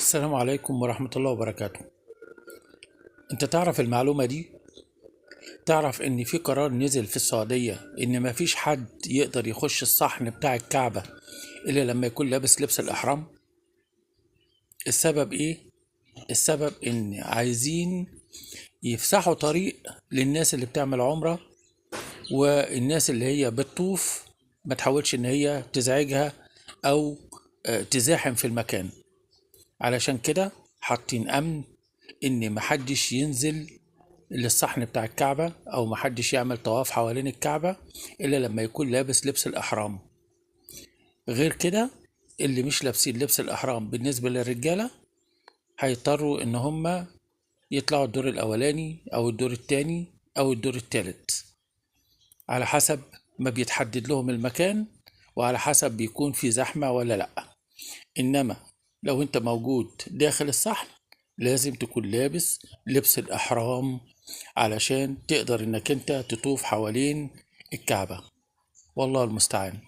السلام عليكم ورحمة الله وبركاته. انت تعرف المعلومة دي؟ تعرف ان في قرار نزل في السعودية ان مفيش حد يقدر يخش الصحن بتاع الكعبة الا لما يكون لابس لبس الاحرام؟ السبب ايه؟ السبب ان عايزين يفسحوا طريق للناس اللي بتعمل عمرة، والناس اللي هي بتطوف ما تحاولش ان هي تزعجها او تزاحم في المكان. علشان كده حاطين امن ان محدش ينزل للصحن بتاع الكعبة او محدش يعمل طواف حوالين الكعبة الا لما يكون لابس لبس الاحرام. غير كده اللي مش لابسين لبس الاحرام بالنسبة للرجالة هيضطروا ان هم يطلعوا الدور الاولاني او الدور التاني او الدور التالت، على حسب ما بيتحدد لهم المكان وعلى حسب بيكون في زحمة ولا لا. انما لو انت موجود داخل الصحن لازم تكون لابس لبس الإحرام علشان تقدر إنك أنت تطوف حوالين الكعبة. والله المستعان.